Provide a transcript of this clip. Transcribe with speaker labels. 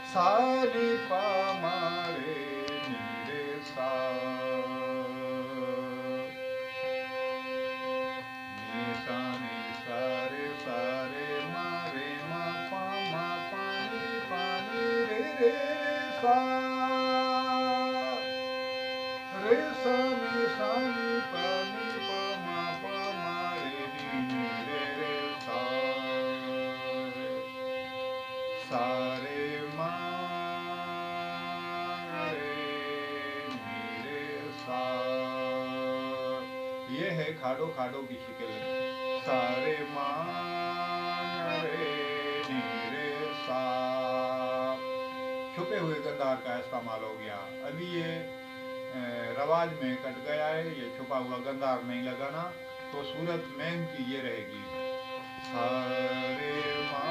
Speaker 1: सा नी पा मा रे नी रे सा नी सा रे मा पा नी रे रे सा रे सा नी पा मा रे नी रे रे सा सा रे मा रे नी रे सा। ये है खाडो खाडो की शिकल। सा रे मा रे नी रे सा। छुपे हुए गंधार का इस्तेमाल हो गया। अभी ये रवाज में कट गया है, ये छुपा हुआ गंधार नहीं लगाना। तो सूरत मेन की ये रहेगी सा रे मा